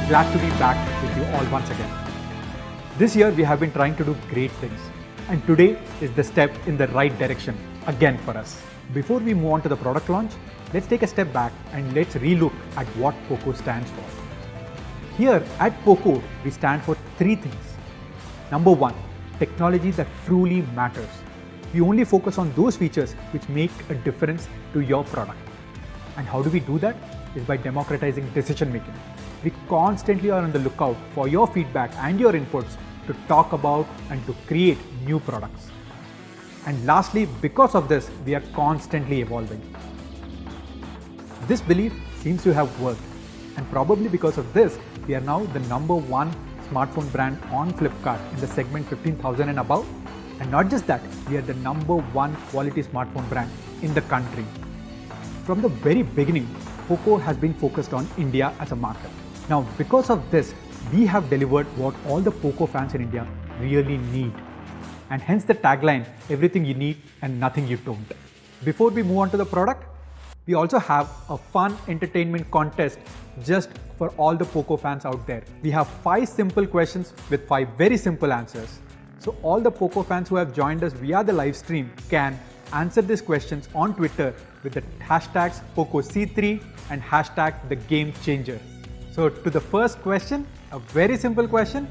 Glad to be back with you all once again. This year we have been trying to do great things, and today is the step in the right direction again for us. Before we move on to the product launch, let's take a step back and let's relook at what Poco stands for. Here at Poco, we stand for three things. Number one, technology that truly matters. We only focus on those features which make a difference to your product. And how do we do that? Is by democratizing decision making. We constantly are on the lookout for your feedback and your inputs to talk about and to create new products. And lastly, because of this, we are constantly evolving. This belief seems to have worked, and probably because of this, we are now the number one smartphone brand on Flipkart in the segment 15,000 and above. And not just that, we are the number one quality smartphone brand in the country. From the very beginning, Poco has been focused on India as a market. Now, because of this, we have delivered what all the Poco fans in India really need. And hence the tagline, everything you need and nothing you don't. Before we move on to the product, we also have a fun entertainment contest just for all the Poco fans out there. We have 5 simple questions with 5 very simple answers. So all the Poco fans who have joined us via the live stream can answer these questions on Twitter with the hashtags Poco C3 and hashtag #TheGameChanger. So to the first question, a very simple question,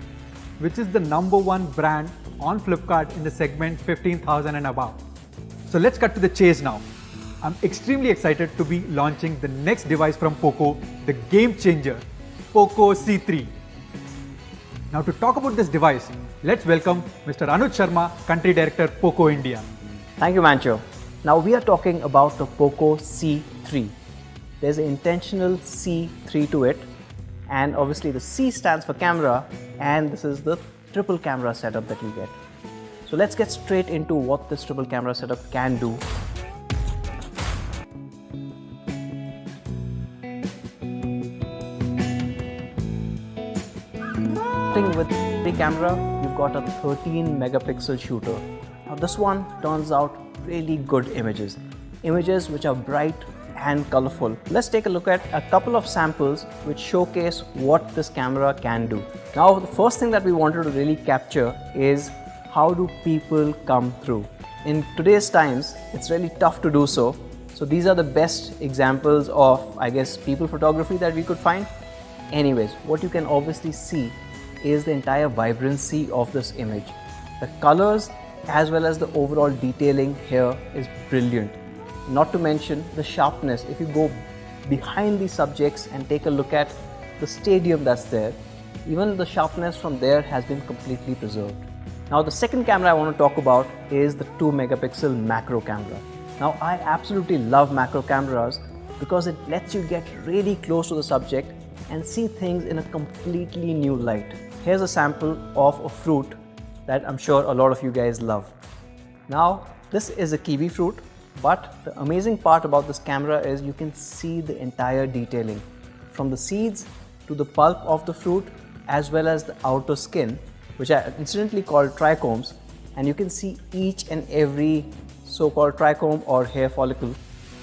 which is the number one brand on Flipkart in the segment 15,000 and above. So let's cut to the chase now. I'm extremely excited to be launching the next device from Poco, the game changer, Poco C3. Now to talk about this device, let's welcome Mr. Anuj Sharma, Country Director, Poco India. Thank you, Mancho. Now we are talking about the Poco C3. There's an intentional C3 to it, and obviously the C stands for camera, and this is the triple camera setup that you get. So let's get straight into what this triple camera setup can do. With the camera, you've got a 13 megapixel shooter. Now this one turns out really good images which are bright and colorful. Let's take a look at a couple of samples which showcase what this camera can do. Now the first thing that we wanted to really capture is how do people come through. In today's times, it's really tough to do so. So these are the best examples of, I guess, people photography that we could find. Anyways, what you can obviously see is the entire vibrancy of this image. The colors as well as the overall detailing here is brilliant. Not to mention the sharpness. If you go behind these subjects and take a look at the stadium that's there, even the sharpness from there has been completely preserved. Now the second camera I want to talk about is the 2 megapixel macro camera. Now I absolutely love macro cameras because it lets you get really close to the subject and see things in a completely new light. Here's a sample of a fruit that I'm sure a lot of you guys love. Now, this is a kiwi fruit, but the amazing part about this camera is you can see the entire detailing from the seeds to the pulp of the fruit as well as the outer skin, which are incidentally called trichomes, and you can see each and every so-called trichome or hair follicle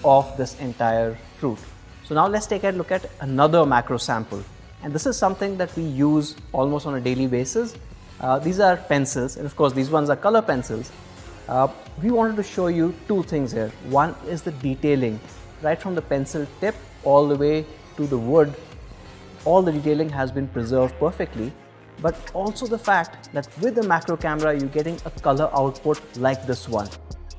of this entire fruit. So now let's take a look at another macro sample. And this is something that we use almost on a daily basis. These are pencils, and of course these ones are color pencils. We wanted to show you two things here. One is the detailing, right from the pencil tip all the way to the wood. All the detailing has been preserved perfectly, but also the fact that with the macro camera you're getting a color output like this one.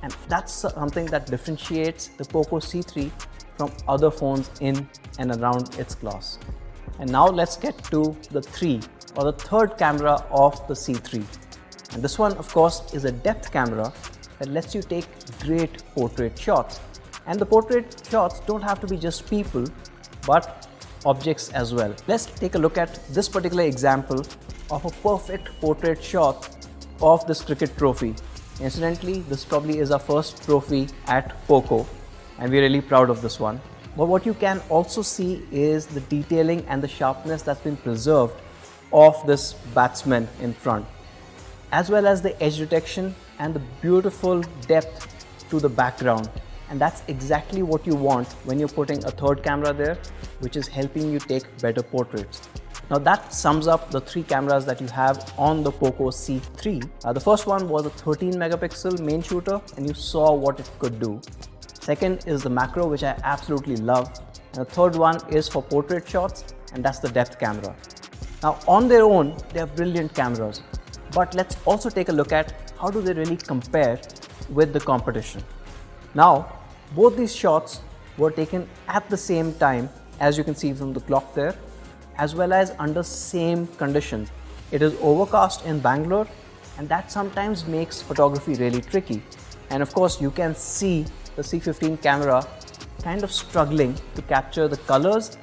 And that's something that differentiates the Poco C3 from other phones in and around its class. And now let's get to the third camera of the C3. And this one, of course, is a depth camera that lets you take great portrait shots. And the portrait shots don't have to be just people, but objects as well. Let's take a look at this particular example of a perfect portrait shot of this cricket trophy. Incidentally, this probably is our first trophy at Poco, and we're really proud of this one. But what you can also see is the detailing and the sharpness that's been preserved of this batsman in front, as well as the edge detection and the beautiful depth to the background. And that's exactly what you want when you're putting a third camera there, which is helping you take better portraits. Now that sums up the three cameras that you have on the Poco C3. The first one was a 13 megapixel main shooter and you saw what it could do. Second is the macro, which I absolutely love. And the third one is for portrait shots, and that's the depth camera. Now on their own, they are brilliant cameras, but let's also take a look at how do they really compare with the competition. Now, both these shots were taken at the same time, as you can see from the clock there, as well as under same conditions. It is overcast in Bangalore, and that sometimes makes photography really tricky. And of course, you can see the C15 camera kind of struggling to capture the colors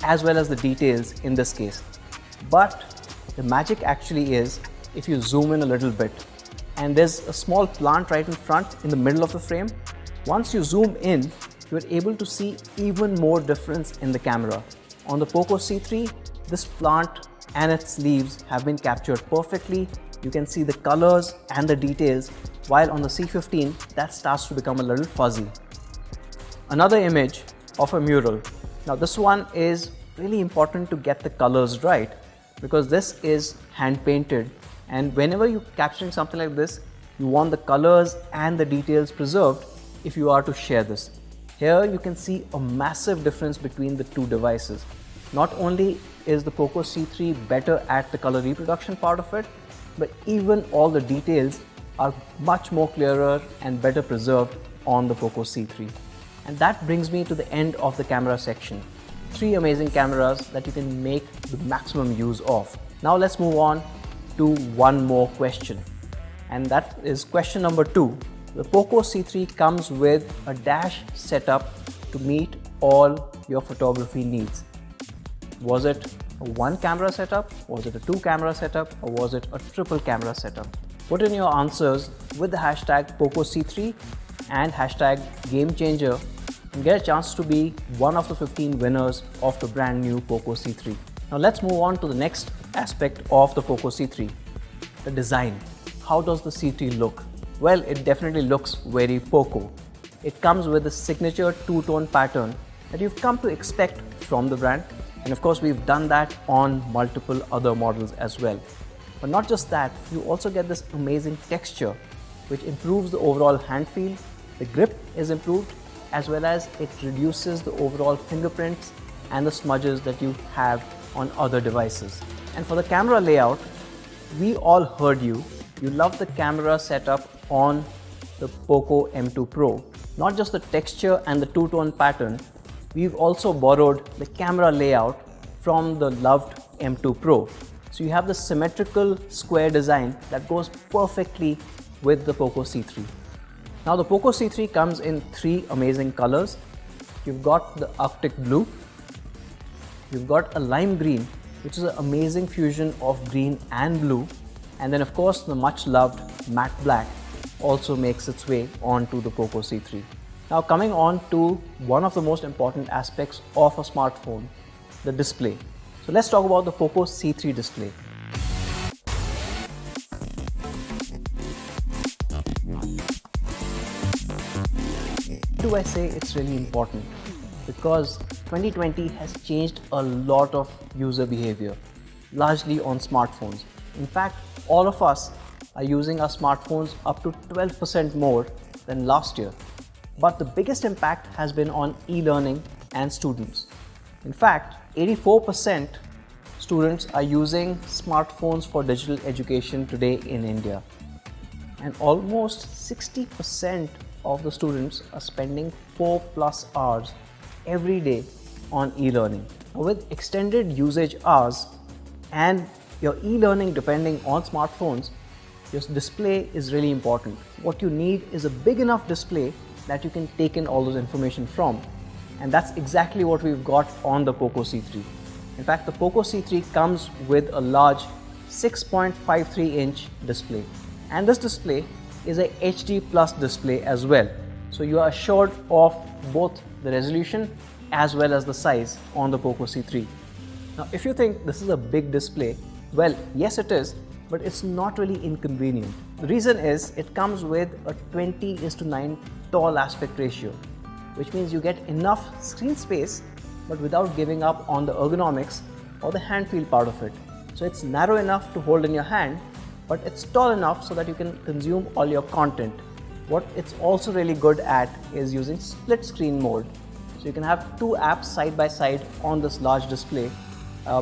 as well as the details in this case. But the magic actually is if you zoom in a little bit, and there's a small plant right in front in the middle of the frame. Once you zoom in, you're able to see even more difference in the camera. On the Poco C3, this plant and its leaves have been captured perfectly. You can see the colors and the details, while on the C15, that starts to become a little fuzzy. Another image of a mural. Now this one is really important to get the colors right, because this is hand painted, and whenever you're capturing something like this, you want the colors and the details preserved if you are to share this. Here you can see a massive difference between the two devices. Not only is the Poco C3 better at the color reproduction part of it, but even all the details are much more clearer and better preserved on the Poco C3. And that brings me to the end of the camera section. Three amazing cameras that you can make the maximum use of. Now let's move on to one more question, and that is question number 2. The Poco C3 comes with a dash setup to meet all your photography needs. Was it a one camera setup? Was it a two camera setup? Or was it a triple camera setup? Put in your answers with the hashtag Poco C3 and hashtag GameChanger and get a chance to be one of the 15 winners of the brand new Poco C3. Now let's move on to the next aspect of the Poco C3, the design. How does the C3 look? Well, it definitely looks very Poco. It comes with a signature two-tone pattern that you've come to expect from the brand. And of course, we've done that on multiple other models as well. But not just that, you also get this amazing texture, which improves the overall hand feel. The grip is improved, as well as it reduces the overall fingerprints and the smudges that you have on other devices. And for the camera layout, we all heard you. You love the camera setup on the Poco M2 Pro. Not just the texture and the two-tone pattern, we've also borrowed the camera layout from the loved M2 Pro. So you have the symmetrical square design that goes perfectly with the Poco C3. Now the Poco C3 comes in three amazing colors. You've got the Arctic blue, you've got a lime green, which is an amazing fusion of green and blue, and then of course the much loved matte black also makes its way onto the Poco C3. Now coming on to one of the most important aspects of a smartphone, the display. So let's talk about the Poco C3 display. Why do I say it's really important? Because 2020 has changed a lot of user behavior, largely on smartphones. In fact, all of us are using our smartphones up to 12% more than last year. But the biggest impact has been on e-learning and students. In fact, 84% students are using smartphones for digital education today in India. And almost 60% of the students are spending 4+ hours every day on e-learning. With extended usage hours and your e-learning depending on smartphones, your display is really important. What you need is a big enough display that you can take in all those information from. And that's exactly what we've got on the Poco C3. In fact, the Poco C3 comes with a large 6.53-inch display. And this display is a HD Plus display as well. So you are assured of both the resolution as well as the size on the Poco C3. Now, if you think this is a big display, well, yes it is, but it's not really inconvenient. The reason is it comes with a 20:9 tall aspect ratio, which means you get enough screen space, but without giving up on the ergonomics or the hand feel part of it. So it's narrow enough to hold in your hand, but it's tall enough so that you can consume all your content. What it's also really good at is using split screen mode. So you can have two apps side by side on this large display,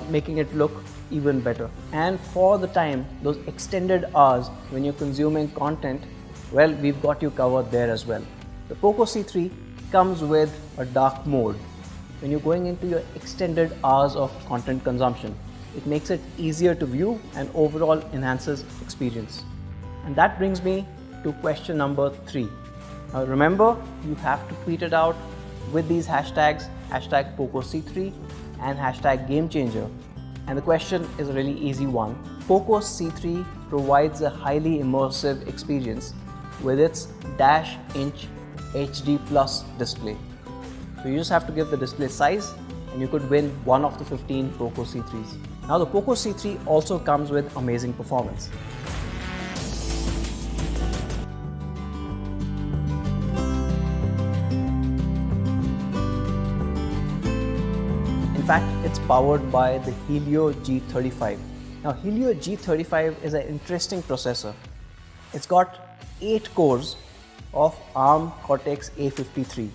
making it look even better. And for the time, those extended hours when you're consuming content, well, we've got you covered there as well. The Poco C3 comes with a dark mode. When you're going into your extended hours of content consumption, it makes it easier to view and overall enhances experience. And that brings me to question number 3. Now remember, you have to tweet it out with these hashtags, hashtag Poco C3 and hashtag GameChanger. And the question is a really easy one. Poco C3 provides a highly immersive experience with its -inch HD Plus display. So you just have to give the display size and you could win one of the 15 Poco C3s. Now the Poco C3 also comes with amazing performance. In fact, it's powered by the Helio G35. Now Helio G35 is an interesting processor. It's got 8 cores of ARM Cortex A53.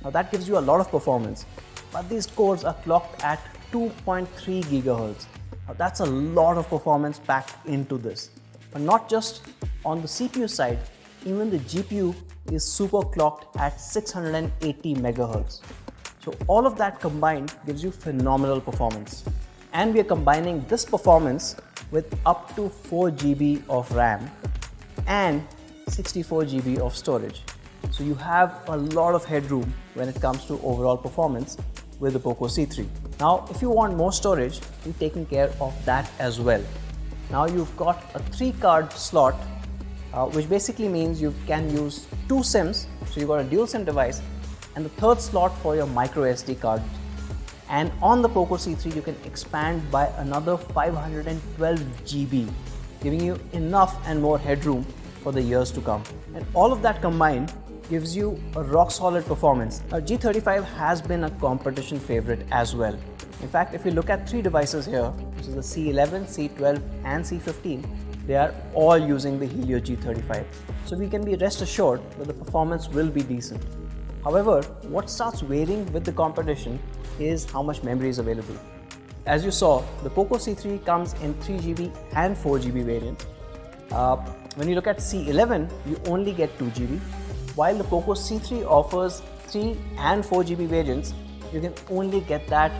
Now that gives you a lot of performance, but these cores are clocked at 2.3 GHz. Now that's a lot of performance packed into this. But not just on the CPU side, even the GPU is super clocked at 680 MHz. So all of that combined gives you phenomenal performance. And we are combining this performance with up to 4 GB of RAM and 64 GB of storage. So you have a lot of headroom when it comes to overall performance with the Poco C3. Now, if you want more storage, we're taking care of that as well. Now you've got a 3-card slot, which basically means you can use 2 SIMs. So you've got a dual SIM device and the 3rd slot for your micro SD card. And on the Poco C3, you can expand by another 512 GB, giving you enough and more headroom for the years to come. And all of that combined gives you a rock solid performance. Now G35 has been a competition favorite as well. In fact, if you look at 3 devices here, which is the C11, C12 and C15, they are all using the Helio G35. So we can be rest assured that the performance will be decent. However, what starts varying with the competition is how much memory is available. As you saw, the Poco C3 comes in 3 GB and 4 GB variants. When you look at C11, you only get 2 GB, while the Poco C3 offers 3 and 4 GB variants. You can only get that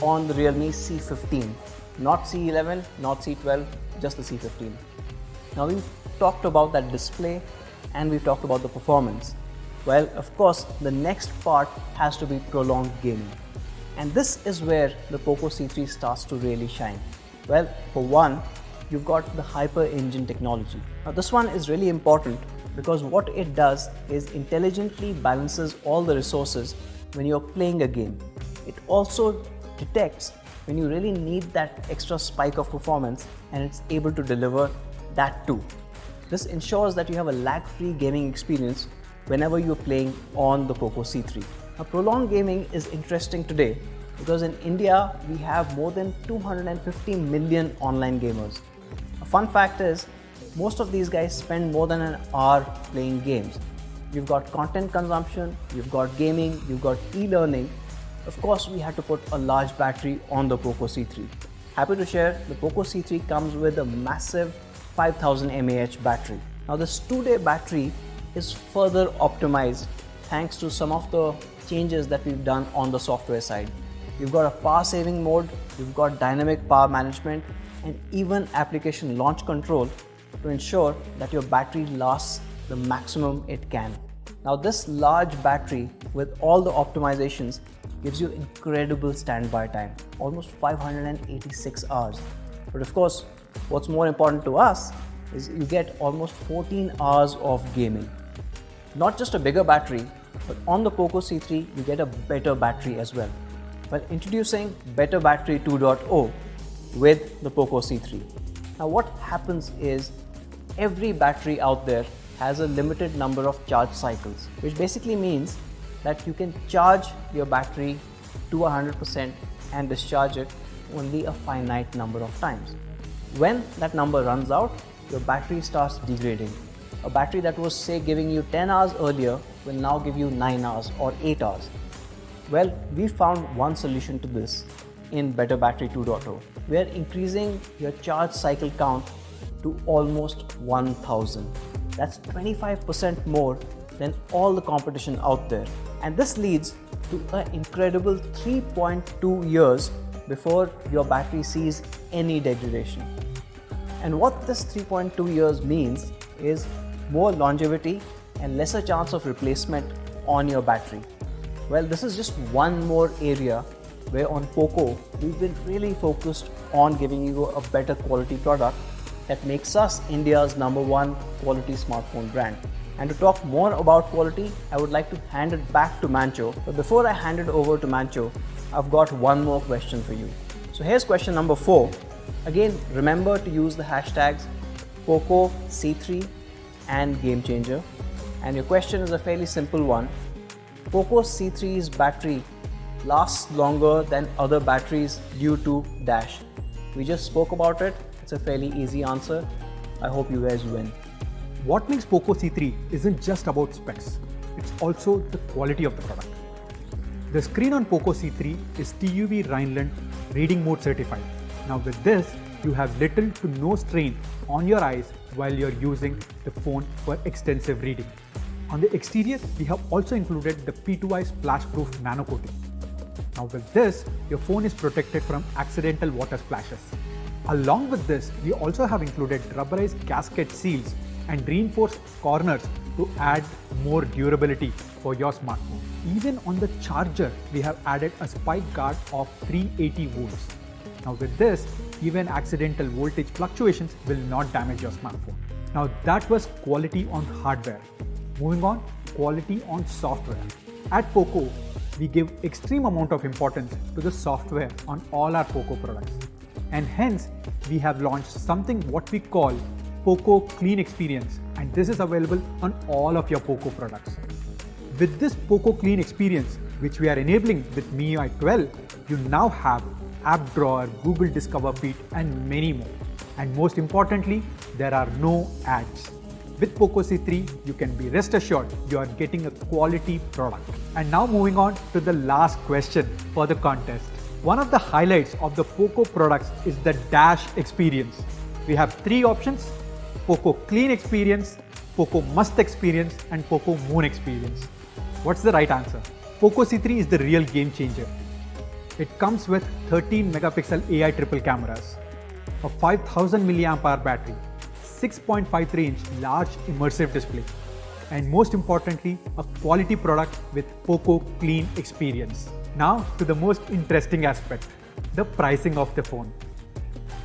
on the Realme C15, not C11, not C12, just the C15. Now we've talked about that display and we've talked about the performance. Well, of course, the next part has to be prolonged gaming. And this is where the Poco C3 starts to really shine. Well, for one, you've got the Hyper Engine technology. Now this one is really important because what it does is intelligently balances all the resources when you're playing a game. It also detects when you really need that extra spike of performance and it's able to deliver that too. This ensures that you have a lag-free gaming experience whenever you're playing on the Poco C3. Now prolonged gaming is interesting today because in India we have more than 250 million online gamers. A fun fact is most of these guys spend more than an hour playing games. You've got content consumption, you've got gaming, you've got e-learning. Of course, we had to put a large battery on the Poco C3. Happy to share, the Poco C3 comes with a massive 5000 mAh battery. Now this 2-day battery is further optimized thanks to some of the changes that we've done on the software side. You've got a power saving mode, you've got dynamic power management and even application launch control to ensure that your battery lasts the maximum it can. Now this large battery with all the optimizations gives you incredible standby time, almost 586 hours. But of course, what's more important to us is you get almost 14 hours of gaming. Not just a bigger battery, but on the Poco C3 you get a better battery as well. Well, introducing Better Battery 2.0 with the Poco C3. Now what happens is every battery out there has a limited number of charge cycles, which basically means that you can charge your battery to 100% and discharge it only a finite number of times. When that number runs out, your battery starts degrading. A battery that was, say, giving you 10 hours earlier will now give you 9 hours or 8 hours. Well, we found one solution to this in Better Battery 2.0. We are increasing your charge cycle count to almost 1000. That's 25% more than all the competition out there. And this leads to an incredible 3.2 years before your battery sees any degradation. And what this 3.2 years means is more longevity and lesser chance of replacement on your battery. Well, this is just one more area where on Poco, we've been really focused on giving you a better quality product that makes us India's #1 quality smartphone brand. And to talk more about quality, I would like to hand it back to Mancho. But before I hand it over to Mancho, I've got one more question for you. So here's question number 4. Again, remember to use the hashtags Poco C3 and GameChanger. And your question is a fairly simple one. Poco C3's battery lasts longer than other batteries due to dash. We just spoke about it. It's a fairly easy answer. I hope you guys win. What makes Poco C3 isn't just about specs, it's also the quality of the product. The screen on Poco C3 is TUV Rhineland reading mode certified. Now with this, you have little to no strain on your eyes while you're using the phone for extensive reading. On the exterior, we have also included the P2i splash-proof nano coating. Now with this, your phone is protected from accidental water splashes. Along with this, we also have included rubberized gasket seals and reinforced corners to add more durability for your smartphone. Even on the charger, we have added a spike guard of 380 volts. Now with this, even accidental voltage fluctuations will not damage your smartphone. Now that was quality on hardware. Moving on, quality on software. At Poco, we give extreme amount of importance to the software on all our Poco products. And hence, we have launched something what we call Poco Clean Experience, and this is available on all of your Poco products. With this Poco Clean Experience, which we are enabling with MIUI 12, you now have App Drawer, Google Discover Feed, and many more. And most importantly, there are no ads. With Poco C3, you can be rest assured you are getting a quality product. And now moving on to the last question for the contest. One of the highlights of the Poco products is the Dash experience. We have 3 options: Poco Clean Experience, Poco Must Experience, and Poco Moon Experience. What's the right answer? Poco C3 is the real game changer. It comes with 13 megapixel AI triple cameras, a 5000 mAh battery, 6.53-inch large immersive display, and most importantly, a quality product with Poco Clean Experience. Now to the most interesting aspect, the pricing of the phone.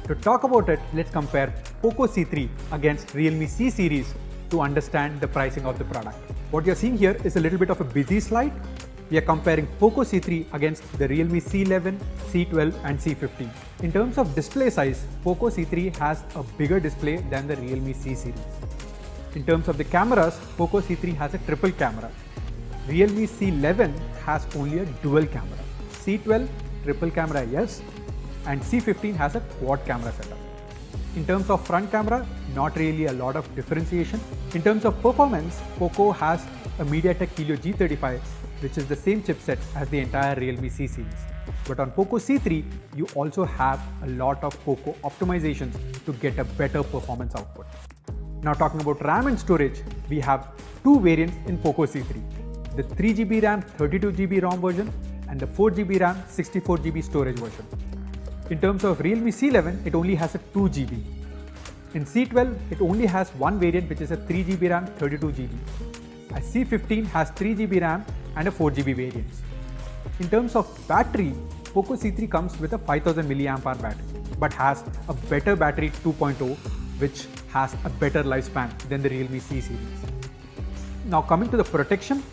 To talk about it, let's compare Poco C3 against Realme C series to understand the pricing of the product. What you're seeing here is a little bit of a busy slide. We are comparing Poco C3 against the Realme C11, C12 and C15. In terms of display size, Poco C3 has a bigger display than the Realme C series. In terms of the cameras, Poco C3 has a triple camera. Realme C11 has only a dual camera. C12 triple camera, yes, and C15 has a quad camera setup. In terms of front camera, not really a lot of differentiation. In terms of performance, Poco has a MediaTek Helio G35, which is the same chipset as the entire Realme C series. But on Poco C3, you also have a lot of Poco optimizations to get a better performance output. Now talking about RAM and storage, we have 2 variants in Poco C3. The 3GB RAM 32GB ROM version and the 4GB RAM 64GB storage version. In terms of Realme C11, it only has a 2GB. In C12, it only has one variant which is a 3GB RAM 32GB. A C15 has 3GB RAM and a 4GB variants. In terms of battery, Poco C3 comes with a 5000 mAh battery but has a better battery 2.0 which has a better lifespan than the Realme C series. Now coming to the protection,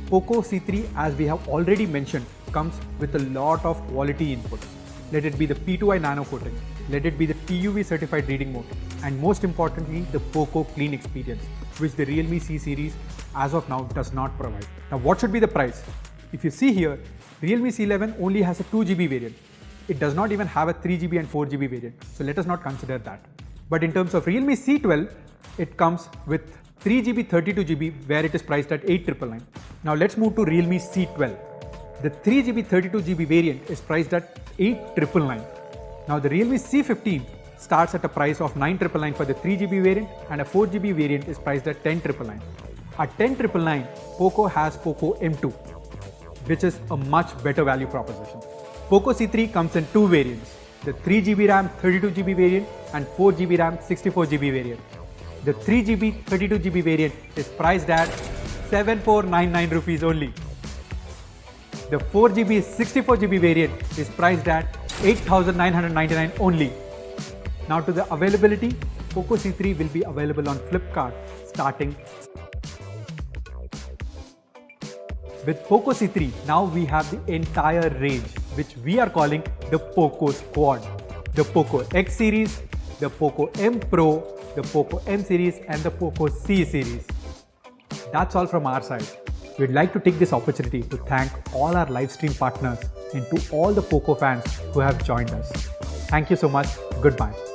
Poco C3, as we have already mentioned, comes with a lot of quality inputs. Let it be the P2i nano coating, let it be the TUV certified reading mode, and most importantly the Poco Clean Experience, which the Realme C series as of now does not provide. Now what should be the price? If you see here, Realme C11 only has a 2GB variant. it does not even have a 3GB and 4GB variant, so let us not consider that. But in terms of Realme C12, it comes with 3GB 32GB where it is priced at 8,999. Now let's move to Realme C12. The 3GB 32GB variant is priced at 8,999. Now the Realme C15 starts at a price of 9,999 for the 3GB variant, and a 4GB variant is priced at 10,999. At 10,999, Poco has Poco M2, which is a much better value proposition. Poco C3 comes in two variants, the 3GB RAM 32GB variant and 4GB RAM 64GB variant. The 3GB 32GB variant is priced at 7,499 rupees only. The 4GB 64GB variant is priced at 8,999 only. Now to the availability, Poco C3 will be available on Flipkart starting. With Poco C3, now we have the entire range, which we are calling the Poco Squad. The Poco X series, the Poco M Pro, the Poco M series and the Poco C series. That's all from our side. We'd like to take this opportunity to thank all our live stream partners and to all the Poco fans who have joined us. Thank you so much. Goodbye.